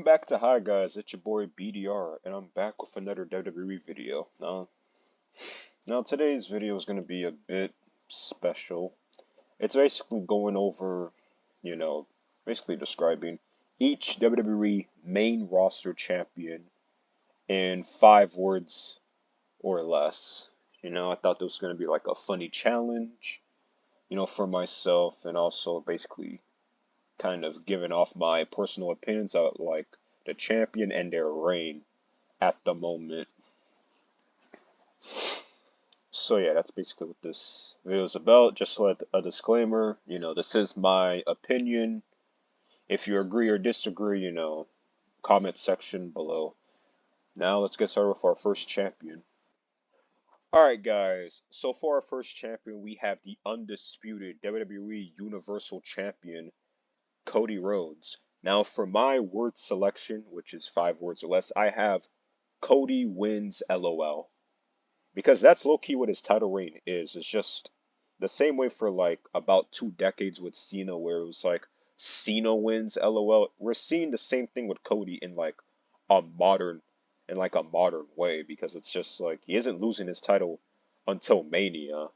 Welcome back to Hi Guys, it's your boy BDR, and I'm back with another WWE video. Now today's video is going to be a bit special. It's basically going over, basically describing each WWE main roster champion in 5 words or less. I thought this was going to be like a funny challenge, for myself, and also basically kind of giving off my personal opinions of like the champion and their reign at the moment. So yeah, that's basically what this video is about. Just like a disclaimer, this is my opinion. If you agree or disagree, comment section below. Now let's get started with our first champion. Alright guys, so for our first champion we have the undisputed WWE Universal Champion, Cody Rhodes. Now for my word selection, which is 5 words or less, I have Cody wins LOL. Because that's low-key what his title reign is. It's just the same way for like about 2 decades with Cena, where it was like Cena wins LOL. We're seeing the same thing with Cody in like a modern way, because it's just like he isn't losing his title until Mania.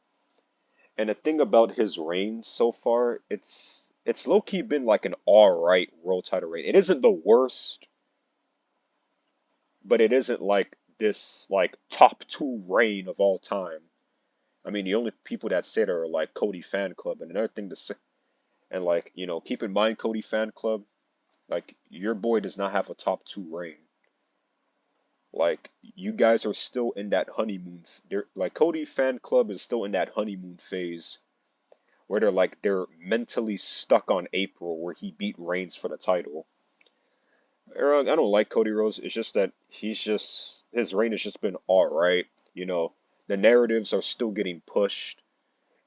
And the thing about his reign so far, it's low-key been like an alright world title reign. It isn't the worst, but it isn't like this like top 2 reign of all time. I mean, the only people that say that are like Cody Fan Club. And another thing to say, and like, keep in mind, Cody Fan Club, like your boy does not have a top 2 reign. Like, you guys are still in that honeymoon. Like, Cody Fan Club is still in that honeymoon phase where they're mentally stuck on April, where he beat Reigns for the title. I don't like Cody Rhodes. It's just that his reign has just been alright. The narratives are still getting pushed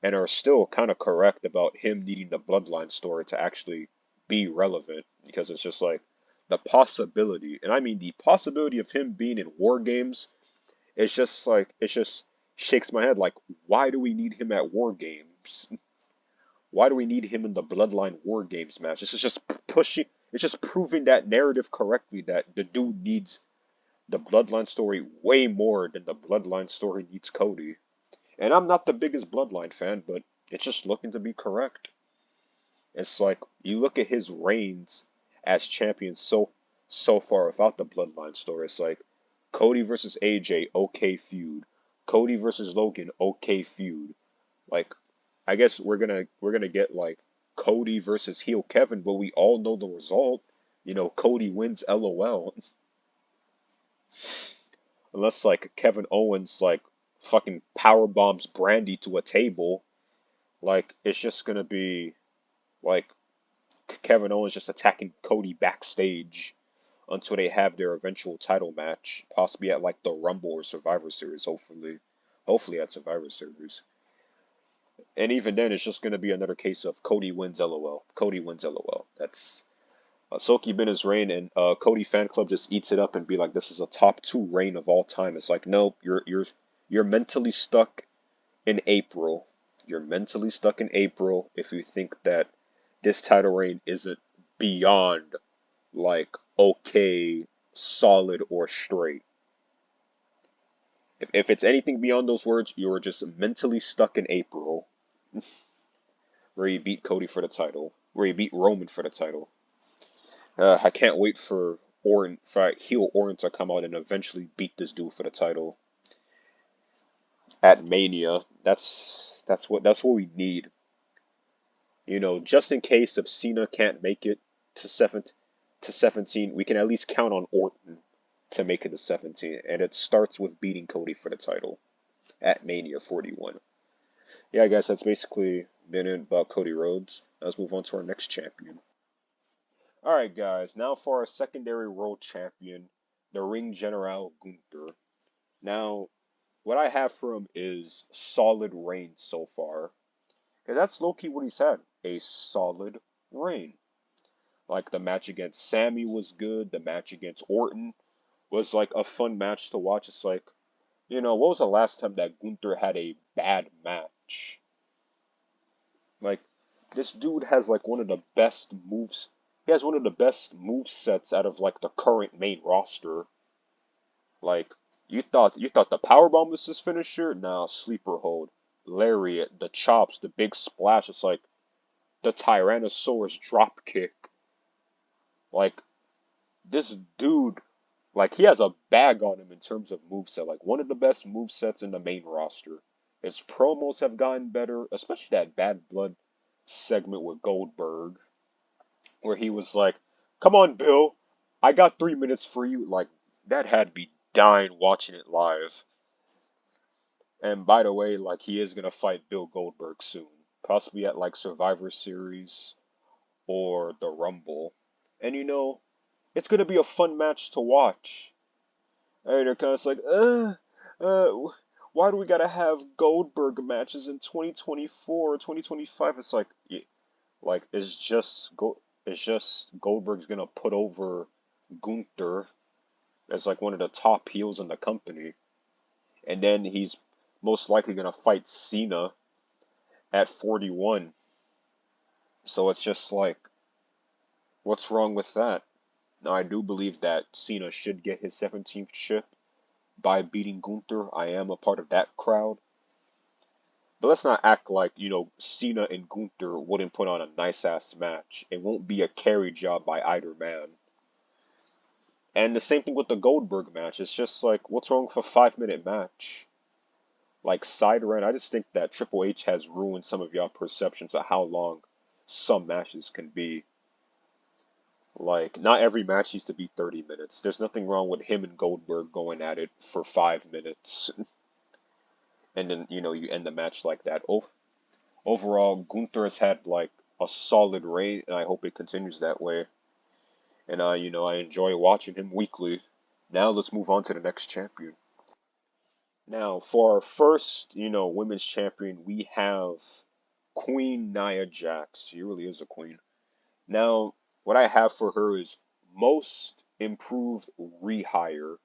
and are still kind of correct about him needing the bloodline story to actually be relevant, because it's just like the possibility, and I mean the possibility of him being in War Games, it's just like, it just shakes my head. Like, why do we need him at War Games? Why do we need him in the Bloodline War Games match? This is just pushing, it's just proving that narrative correctly, that the dude needs the Bloodline story way more than the Bloodline story needs Cody. And I'm not the biggest Bloodline fan, but it's just looking to be correct. It's like, you look at his reigns as champion so far without the Bloodline story. It's like Cody versus AJ, okay feud. Cody versus Logan, okay feud. Like, I guess we're gonna get like Cody versus heel Kevin, but we all know the result. Cody wins LOL. Unless like Kevin Owens like fucking power bombs Brandy to a table, like it's just gonna be like Kevin Owens just attacking Cody backstage until they have their eventual title match, possibly at like the Rumble or Survivor Series. Hopefully at Survivor Series. And even then, it's just going to be another case of Cody wins LOL. Cody wins LOL. That's Soki been his reign, and Cody Fan Club just eats it up and be like, this is a top 2 reign of all time. It's like, no, you're mentally stuck in April. You're mentally stuck in April if you think that this title reign isn't beyond like okay, solid, or straight. If it's anything beyond those words, you're just mentally stuck in April. Where he beat Cody for the title. Where he beat Roman for the title. I can't wait for heel Orton to come out and eventually beat this dude for the title at Mania. That's what we need. Just in case if Cena can't make it to 17, we can at least count on Orton to make it to 17, and it starts with beating Cody for the title at Mania 41. Yeah, guys, that's basically been it about Cody Rhodes. Let's move on to our next champion. Alright, guys, now for our secondary world champion, the Ring General Gunther. Now, what I have for him is solid reign so far. Because that's low-key what he's had, a solid reign. Like, the match against Sammy was good, the match against Orton was like a fun match to watch. It's like, what was the last time that Gunther had a bad match? Like, this dude has like one of the best moves. he has one of the best move sets out of like the current main roster. Like you thought the powerbomb was his finisher? Nah, sleeper hold, lariat, the chops, the big splash. It's like the Tyrannosaurus drop kick. Like this dude, like he has a bag on him in terms of moveset. Like one of the best movesets in the main roster. His promos have gotten better, especially that Bad Blood segment with Goldberg, where he was like, "Come on, Bill, I got 3 minutes for you." Like that had me dying watching it live. And by the way, like he is gonna fight Bill Goldberg soon, possibly at like Survivor Series or the Rumble. And it's gonna be a fun match to watch. And they're kind of like, why do we gotta have Goldberg matches in 2024 or 2025? It's like, like it's just Goldberg's gonna put over Gunther as like one of the top heels in the company, and then he's most likely gonna fight Cena at 41. So it's just like, what's wrong with that? Now I do believe that Cena should get his 17th chip by beating Gunther. I am a part of that crowd. But let's not act like, Cena and Gunther wouldn't put on a nice ass match. It won't be a carry job by either man. And the same thing with the Goldberg match. It's just like, what's wrong with a 5 minute match? Like side rant, I just think that Triple H has ruined some of y'all perceptions of how long some matches can be. Like, not every match needs to be 30 minutes. There's nothing wrong with him and Goldberg going at it for 5 minutes. And then, you end the match like that. Overall, Gunther has had, like, a solid reign, and I hope it continues that way. And, I enjoy watching him weekly. Now let's move on to the next champion. Now, for our first, women's champion, we have Queen Nia Jax. She really is a queen. Now, what I have for her is most improved rehire.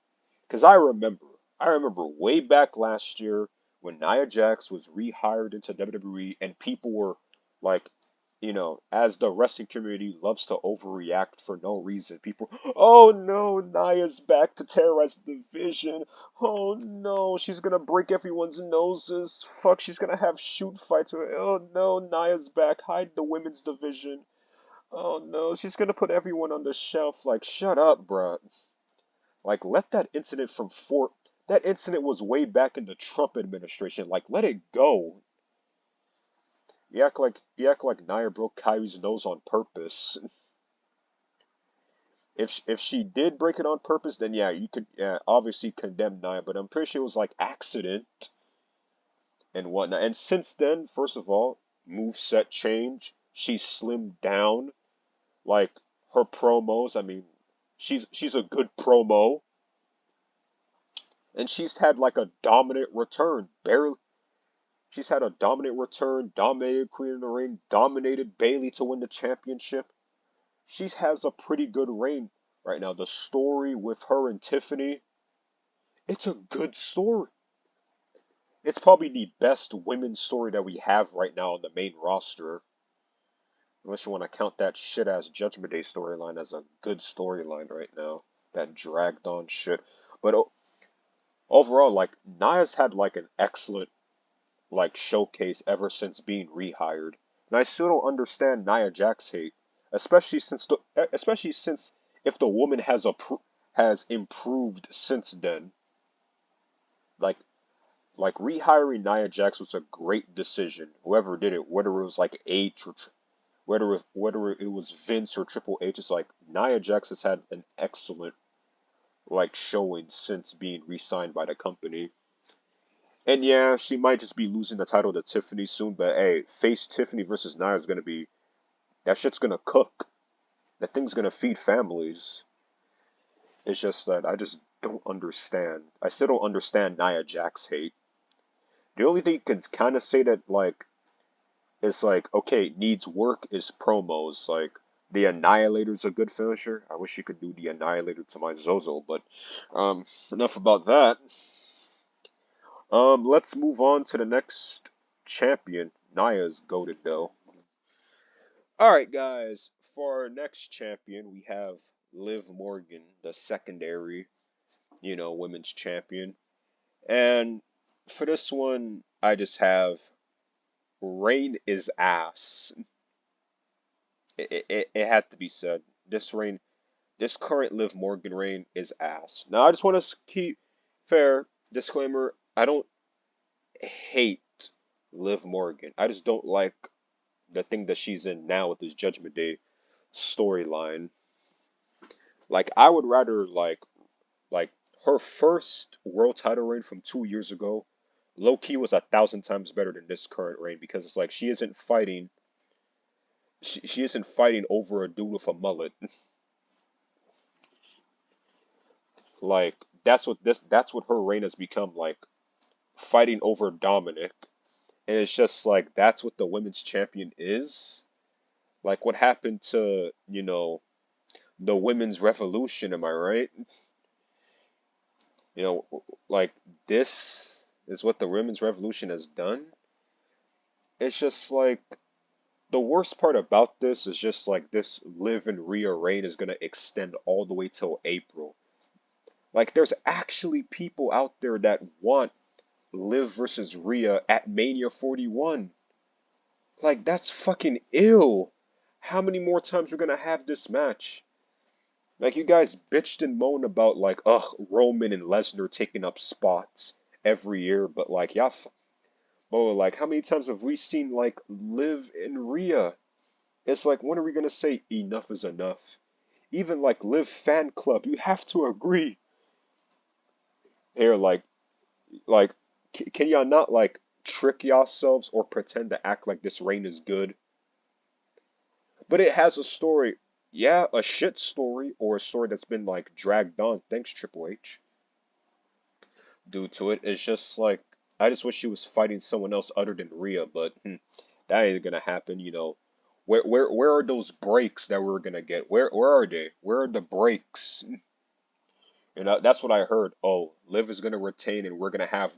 Because I remember way back last year when Nia Jax was rehired into WWE and people were like, as the wrestling community loves to overreact for no reason. People, oh no, Nia's back to terrorize the division. Oh no, she's gonna break everyone's noses. Fuck, she's gonna have shoot fights. Oh no, Nia's back. Hide the women's division. Oh no, she's gonna put everyone on the shelf. Like, shut up, bruh. Like, let that incident from Fort. That incident was way back in the Trump administration. Like, let it go. You act like Nia broke Kyrie's nose on purpose. If she did break it on purpose, then yeah, you could obviously condemn Nia. But I'm pretty sure it was like accident and whatnot. And since then, first of all, move set change. She slimmed down. Like her promos. I mean, she's a good promo. And she's had like a dominant return. Barely, she's had a dominant return, dominated Queen in the Ring, dominated Bayley to win the championship. She has a pretty good reign right now. The story with her and Tiffany, it's a good story. It's probably the best women's story that we have right now on the main roster. Unless you want to count that shit ass Judgment Day storyline as a good storyline right now. That dragged on shit. But overall, like, Nia's had like an excellent like showcase ever since being rehired. And I still don't understand Nia Jax hate, especially since if the woman has improved since then. Like rehiring Nia Jax was a great decision. Whoever did it, whether it was like H or whether it was Vince or Triple H, it's like Nia Jax has had an excellent like showing since being re-signed by the company. And yeah, she might just be losing the title to Tiffany soon, but hey, face Tiffany versus Nia is gonna be, that shit's gonna cook. That thing's gonna feed families. It's just that I just don't understand. I still don't understand Nia Jax hate. The only thing you can kind of say that like is like, okay, needs work is promos. Like the Annihilator's a good finisher. I wish you could do the Annihilator to my Zozo, but enough about that. Let's move on to the next champion. Nia's goated though. All right, guys. For our next champion, we have Liv Morgan, the secondary, women's champion. And for this one, I just have Reign is ass. It had to be said. This current Liv Morgan reign is ass. Now, I just want to keep fair disclaimer. I don't hate Liv Morgan. I just don't like the thing that she's in now with this Judgment Day storyline. Like, I would rather like her first world title reign from 2 years ago. Low key was 1,000 times better than this current reign because it's like she isn't fighting over a dude with a mullet. Like that's what her reign has become, like fighting over Dominic. And it's just like that's what the women's champion is. Like what happened to, the women's revolution, am I right? You know, like this is what the women's revolution has done. It's just like the worst part about this is just like this Liv and Rhea reign is gonna extend all the way till April. Like there's actually people out there that want Liv versus Rhea at Mania 41. Like that's fucking ill. How many more times we're gonna have this match? Like you guys bitched and moaned about like, ugh, Roman and Lesnar taking up spots every year, but like y'all, like how many times have we seen like Liv and Rhea? It's like when are we gonna say enough is enough? Even like Liv fan club, you have to agree. Here, like, can y'all not like trick yourselves or pretend to act like this reign is good? But it has a story. Yeah, a shit story or a story that's been like dragged on. Thanks, Triple H. Due to it, it's just like I just wish she was fighting someone else other than Rhea, but that ain't gonna happen. Where are those breaks that we're gonna get? Where are they? Where are the breaks? That's what I heard. Oh, Liv is gonna retain, and we're gonna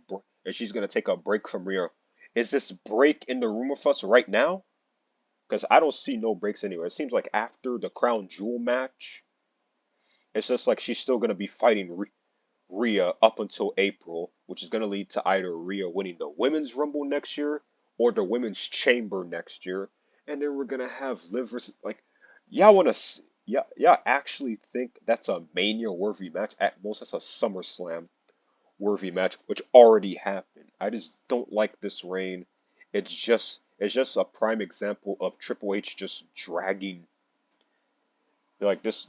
and she's gonna take a break from Rhea. Is this break in the room with us right now? Because I don't see no breaks anywhere. It seems like after the Crown Jewel match, it's just like she's still gonna be fighting Rhea up until April, which is gonna lead to either Rhea winning the Women's Rumble next year or the Women's Chamber next year, and then we're gonna have Liv versus like, y'all wanna y'all actually think that's a Mania worthy match? At most, that's a SummerSlam worthy match, which already happened. I just don't like this reign. It's just a prime example of Triple H just dragging. Like this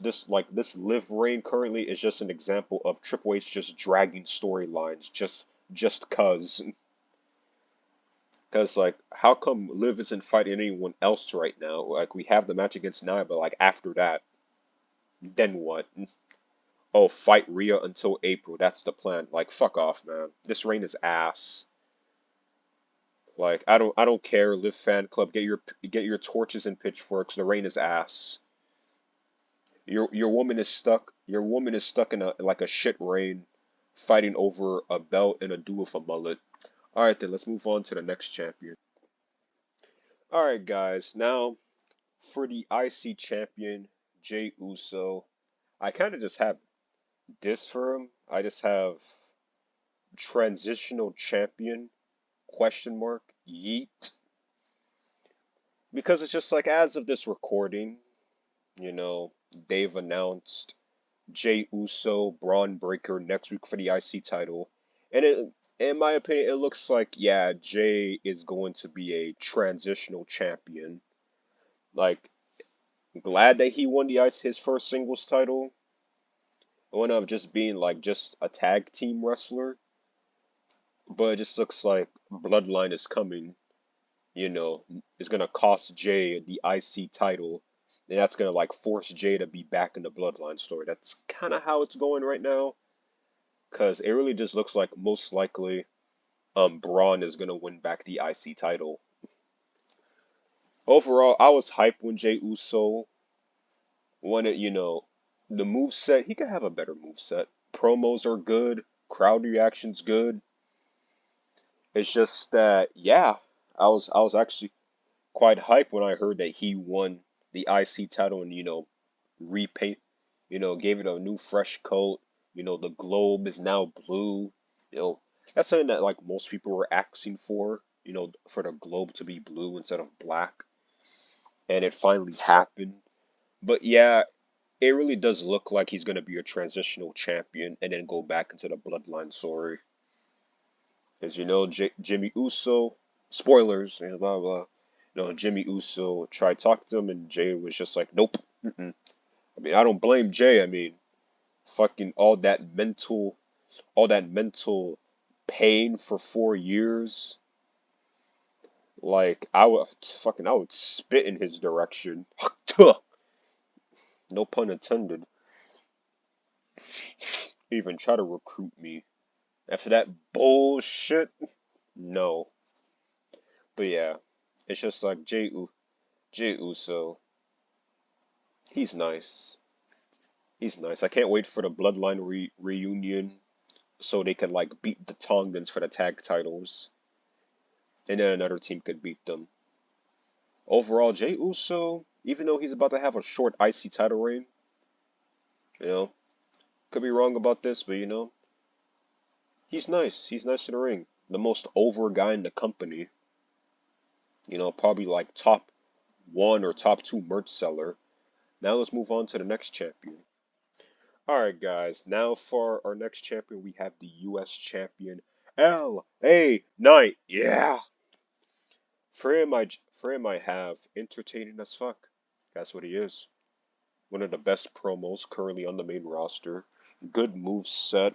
Liv reign currently is just an example of Triple H just dragging storylines just cause like how come Liv isn't fighting anyone else right now? Like we have the match against Nia, but like after that, then what? Oh, fight Rhea until April. That's the plan. Like fuck off, man. This reign is ass. Like I don't care. Liv fan club, get your torches and pitchforks. The reign is ass. Your woman is stuck. Your woman is stuck in a shit reign, fighting over a belt and a dude with a mullet. All right, then let's move on to the next champion. All right, guys. Now for the IC champion, Jey Uso. I kind of just have this for him. I just have transitional champion question mark yeet because it's just like as of this recording, you know, they've announced Jey Uso, Braun Breaker next week for the IC title. And in my opinion, it looks like, yeah, Jey is going to be a transitional champion. Like, glad that he won his first singles title. One of just being like just a tag team wrestler. But it just looks like Bloodline is coming. It's gonna cost Jey the IC title. And that's gonna like force Jey to be back in the Bloodline story. That's kind of how it's going right now. Cause it really just looks like most likely Braun is gonna win back the IC title. Overall, I was hyped when Jey Uso won it, the move set, he could have a better move set. Promos are good, crowd reactions good. It's just that yeah, I was actually quite hyped when I heard that he won the IC title and, repaint, gave it a new fresh coat. The globe is now blue. You know, that's something that like most people were asking for, for the globe to be blue instead of black. And it finally happened. But yeah, it really does look like he's going to be a transitional champion and then go back into the bloodline story. As you know, Jimmy Uso, spoilers, and blah blah. Jimmy Uso tried talking to him, and Jay was just like, "Nope." Mm-mm. I mean, I don't blame Jay. I mean, fucking all that mental pain for 4 years. Like I would spit in his direction. No pun intended. Even try to recruit me after that bullshit. No, but yeah, it's just like Jay Uso. He's nice. He's nice. I can't wait for the Bloodline reunion so they could like beat the Tongans for the tag titles, and then another team could beat them. Overall, Jay Uso, even though he's about to have a short IC title reign, you know, could be wrong about this, but he's nice. He's nice in the ring. The most over guy in the company. Probably like top one or top two merch seller. Now let's move on to the next champion. Alright guys, now for our next champion we have the US champion LA Knight. Yeah! For him I have entertaining as fuck. That's what he is. One of the best promos currently on the main roster. Good move set.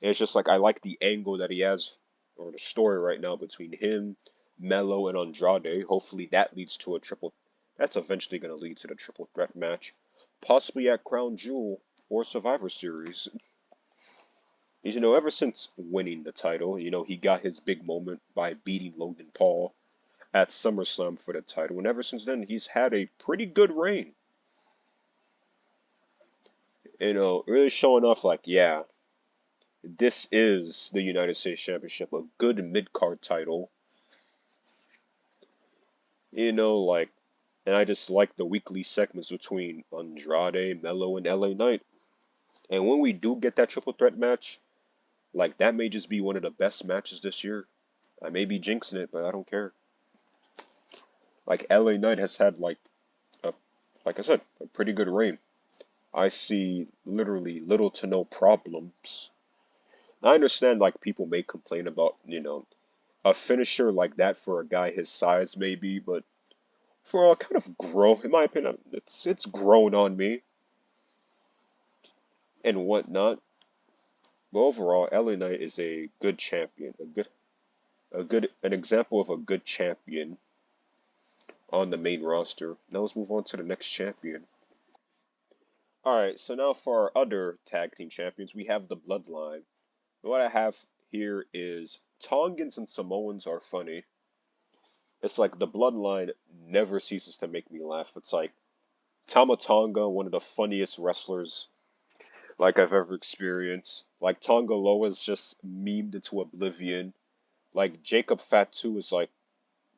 It's just like I like the angle that he has, or the story right now between him, Melo, and Andrade. Hopefully that leads to a triple. That's eventually going to lead to the triple threat match, possibly at Crown Jewel or Survivor Series. Ever since winning the title, he got his big moment by beating Logan Paul at SummerSlam for the title, and ever since then he's had a pretty good reign. Really showing off like, yeah, this is the United States Championship, a good mid-card title. Like, and I just like the weekly segments between Andrade, Melo, and LA Knight. And when we do get that triple threat match, like that may just be one of the best matches this year. I may be jinxing it, but I don't care. Like LA Knight has had like I said, a pretty good reign. I see literally little to no problems. I understand like people may complain about, a finisher like that for a guy his size maybe, but for a kind of grow, in my opinion, it's grown on me and whatnot. But overall, LA Knight is a good champion, an example of a good champion on the main roster. Now let's move on to the next champion. Alright, so now for our other tag team champions, we have the Bloodline. What I have here is Tongans and Samoans are funny. It's like the Bloodline never ceases to make me laugh. It's like Tama Tonga, one of the funniest wrestlers like I've ever experienced. Like Tonga Loa is just memed into oblivion. Like Jacob Fatu is like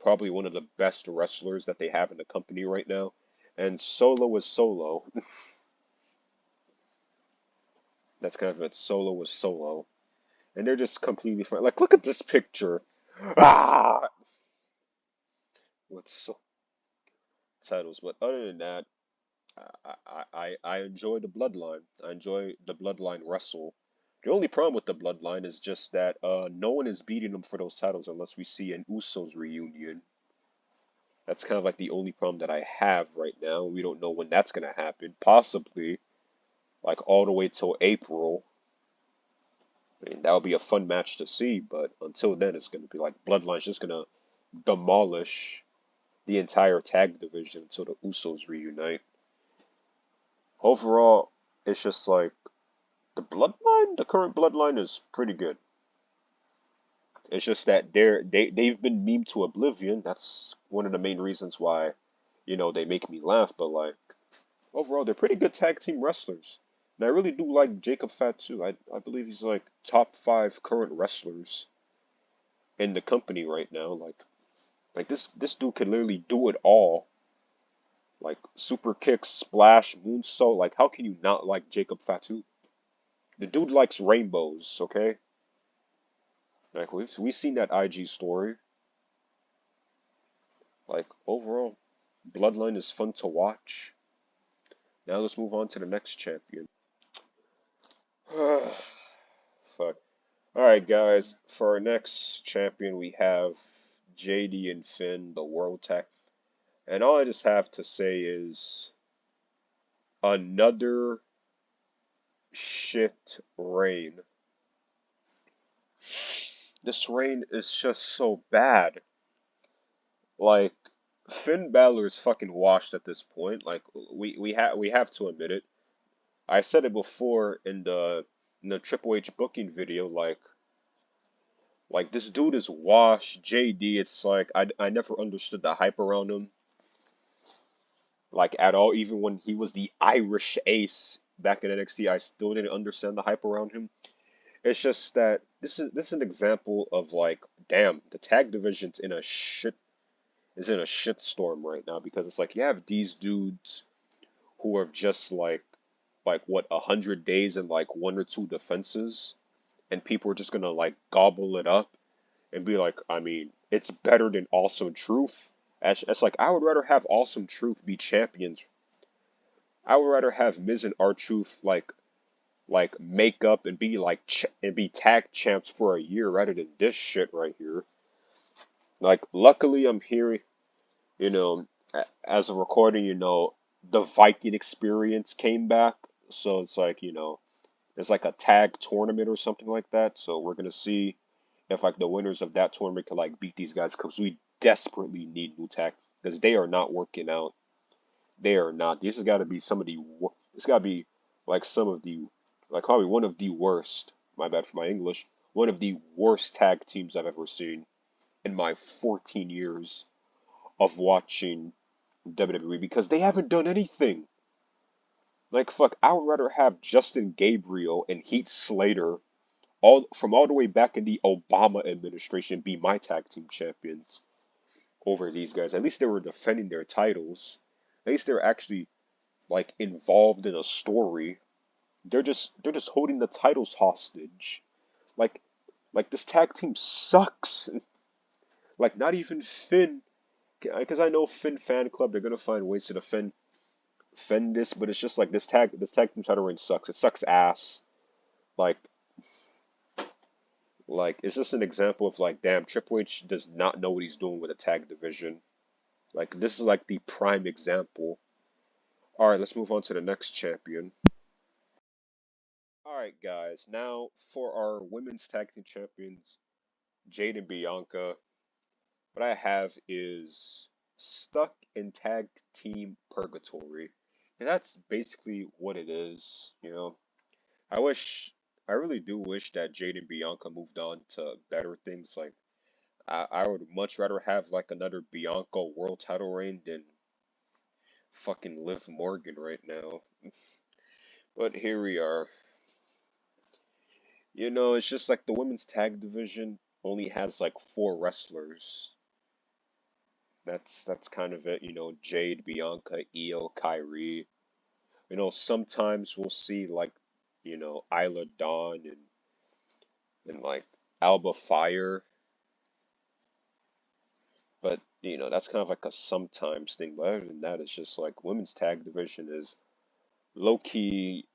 probably one of the best wrestlers that they have in the company right now. And Solo is Solo. That's kind of it. Solo is Solo. And they're just completely fine. Like, look at this picture. Ah! What's so titles? But other than that, I enjoy the Bloodline. I enjoy the Bloodline wrestle. The only problem with the Bloodline is just that no one is beating them for those titles unless we see an Usos reunion. That's kind of like the only problem that I have right now. We don't know when that's gonna happen. Possibly, like all the way till April. I mean, that would be a fun match to see, but until then, it's gonna be like Bloodline's just gonna demolish the entire tag division until the Usos reunite. Overall, it's just like the current Bloodline is pretty good. It's just that they've been memed to oblivion. That's one of the main reasons why, they make me laugh. But like overall, they're pretty good tag team wrestlers. And I really do like Jacob Fatu. I believe he's like top 5 current wrestlers in the company right now. Like Like this dude could literally do it all. Like super kick, splash, moonsault. Like how can you not like Jacob Fatu? The dude likes rainbows, okay? Like we seen that IG story. Like overall, Bloodline is fun to watch. Now let's move on to the next champion. Fuck. Alright guys, for our next champion we have JD and Finn, the World Tag. And all I just have to say is another shit reign. This reign is just so bad. Like Finn Balor is fucking washed at this point. Like we have to admit it. I said it before in the Triple H booking video. Like this dude is washed. JD, it's like I never understood the hype around him. Like at all. Even when he was the Irish Ace back in NXT, I still didn't understand the hype around him. It's just that this is an example of like, damn, the tag division's in a shit is in a shit storm right now because it's like you have these dudes who are just like what 100 days and like one or two defenses, and people are just gonna like gobble it up and be like, I mean, it's better than Awesome Truth. As like I would rather have Awesome Truth be champions. I would rather have Miz and R-Truth like make up and be like and be tag champs for a year rather than this shit right here. Like luckily I'm hearing, you know, as a recording, the Viking Experience came back, so it's like, there's like a tag tournament or something like that. So we're gonna see if like the winners of that tournament can like beat these guys because we desperately need new tag because they are not working out. They are not. This has got to be some of the. It's got to be like some of the, like probably one of the worst. My bad for my English. One of the worst tag teams I've ever seen in my 14 years of watching WWE because they haven't done anything. Like fuck, I would rather have Justin Gabriel and Heath Slater all the way back in the Obama administration be my tag team champions over these guys. At least they were defending their titles. At least they're actually like involved in a story. They're just holding the titles hostage. Like like this tag team sucks. Like not even Finn, because I know Finn fan club they're gonna find ways to defend this, but it's just like this tag team title reign sucks. It sucks ass. Like like it's just an example of like damn Triple H does not know what he's doing with the tag division. Like this is like the prime example. All right, let's move on to the next champion. All right, guys. Now for our women's tag team champions, Jade and Bianca. What I have is stuck in tag team purgatory, and that's basically what it is. I wish, I really do wish that Jade and Bianca moved on to better things. Like I would much rather have like another Bianca world title reign than fucking Liv Morgan right now. But here we are. It's just like the women's tag division only has like four wrestlers. That's kind of it. Jade, Bianca, Io, Kyrie. Sometimes we'll see like, Isla Dawn and like Alba Fire. But, that's kind of like a sometimes thing. But other than that, it's just like women's tag division is low key.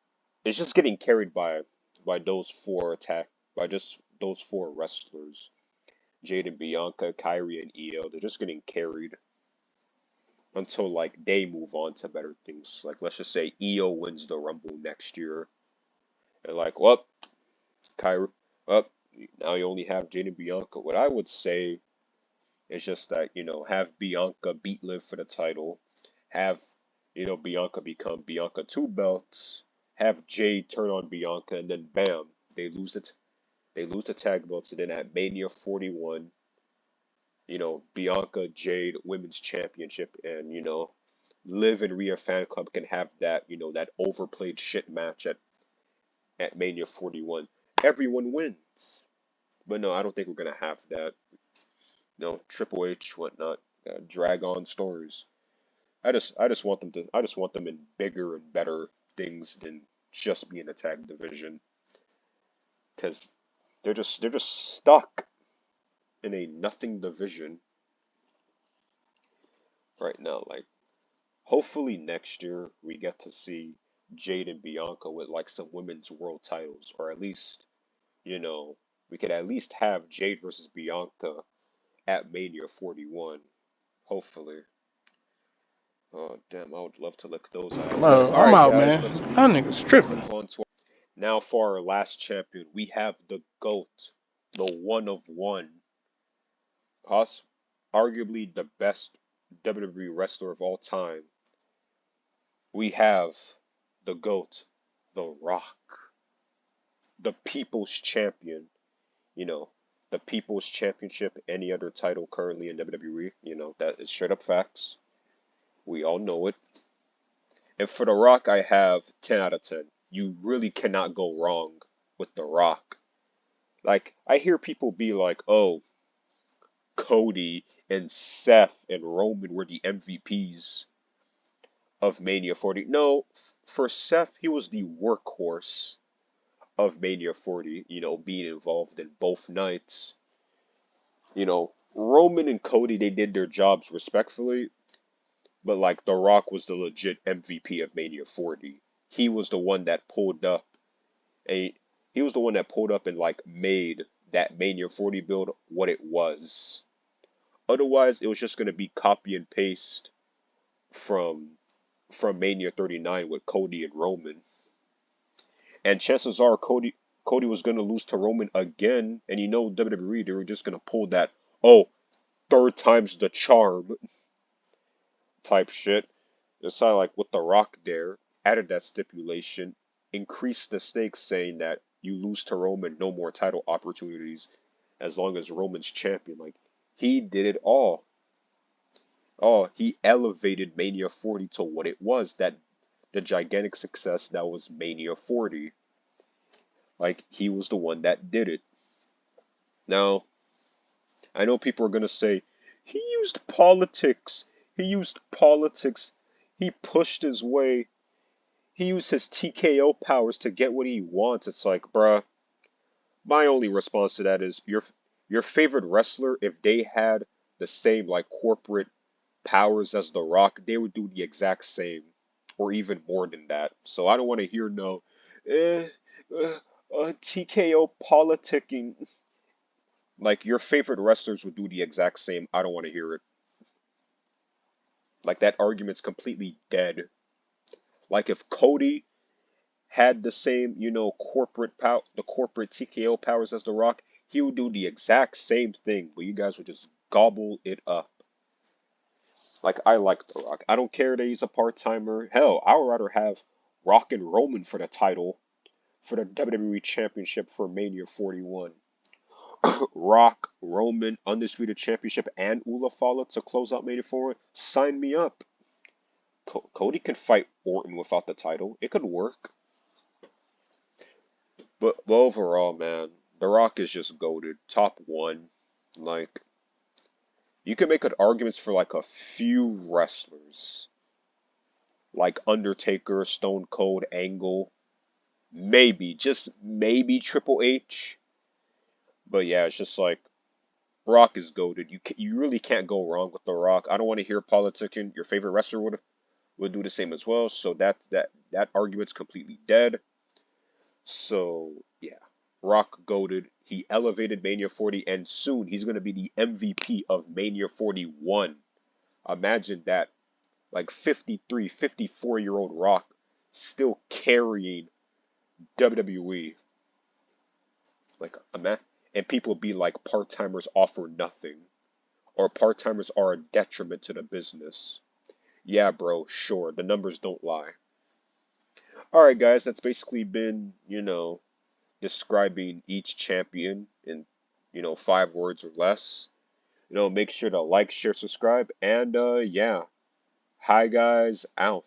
It's just getting carried by those four by just those four wrestlers. Jade and Bianca, Kyrie and Io. They're just getting carried until like they move on to better things. Like let's just say Io wins the Rumble next year, and like, well, Kyrie, well, now you only have Jade and Bianca. What I would say is just that have Bianca beat Liv for the title, have Bianca become Bianca two belts, have Jade turn on Bianca, and then bam, they lose it. They lose the tag belts, and then at Mania 41, Bianca Jade Women's Championship, and Liv and Rhea Fan Club can have that, that overplayed shit match at Mania 41. Everyone wins. But no, I don't think we're gonna have that. Triple H, whatnot, drag on stories. I just want them in bigger and better things than just being a tag division, because they're just stuck in a nothing division right now. Like, hopefully next year we get to see Jade and Bianca with like some women's world titles, or at least, you know, we could at least have Jade versus Bianca at Mania 41. Hopefully. Oh damn, I would love to lick those eyes, guys. All I'm right, out, guys, man. Y'all niggas let's tripping. move on to now for our last champion. We have the GOAT, the one of one, arguably the best WWE wrestler of all time. We have the GOAT, The Rock, the People's Champion. You know, the People's Championship, any other title currently in WWE. That is straight up facts. We all know it. And for The Rock, I have 10 out of 10. You really cannot go wrong with The Rock. Like, I hear people be like, oh, Cody and Seth and Roman were the MVPs of Mania 40. No, for Seth, he was the workhorse of Mania 40, being involved in both nights. Roman and Cody, they did their jobs respectfully, but like The Rock was the legit MVP of Mania 40. He was the one that pulled up a he was the one that pulled up and like made that Mania 40 build what it was. Otherwise, it was just gonna be copy and paste from Mania 39 with Cody and Roman. And chances are Cody was gonna lose to Roman again, and WWE, they were just gonna pull that, oh, third time's the charm type shit. It's kind of like with The Rock there, added that stipulation, increased the stakes, saying that you lose to Roman, no more title opportunities as long as Roman's champion. Like, he did it all. Oh, he elevated Mania 40 to what it was, that the gigantic success that was Mania 40. Like, he was the one that did it. Now, I know people are going to say, he used politics. He used politics. He pushed his way. He used his TKO powers to get what he wants. It's like, bruh, my only response to that is your favorite wrestler, if they had the same like corporate powers as The Rock, they would do the exact same or even more than that. So I don't want to hear no eh, uh, TKO politicking. Like, your favorite wrestlers would do the exact same. I don't want to hear it. Like, that argument's completely dead. Like, if Cody had the same, the corporate TKO powers as The Rock, he would do the exact same thing, but you guys would just gobble it up. Like, I like The Rock. I don't care that he's a part-timer. Hell, I would rather have Rock and Roman for the title, for the WWE Championship for Mania 41. Rock, Roman, Undisputed Championship, and Ulafala to close out Mania 41. Sign me up. Cody can fight Orton without the title. It could work. But overall, man, The Rock is just goated. Top one. Like, you can make good arguments for like a few wrestlers. Like Undertaker, Stone Cold, Angle. Maybe, just maybe Triple H. But yeah, it's just like, Rock is goated. You really can't go wrong with The Rock. I don't want to hear politicking. Your favorite wrestler would do the same as well. So that argument's completely dead. So yeah, Rock goated. He elevated Mania 40, and soon he's gonna be the MVP of Mania 41. Imagine that, like 53, 54-year-old Rock still carrying WWE. Like, and people be like, part timers offer nothing, or part timers are a detriment to the business. Yeah, bro, sure, the numbers don't lie. Alright, guys, that's basically been, describing each champion in, 5 words or less. Make sure to like, share, subscribe, and yeah. Hi, guys, out.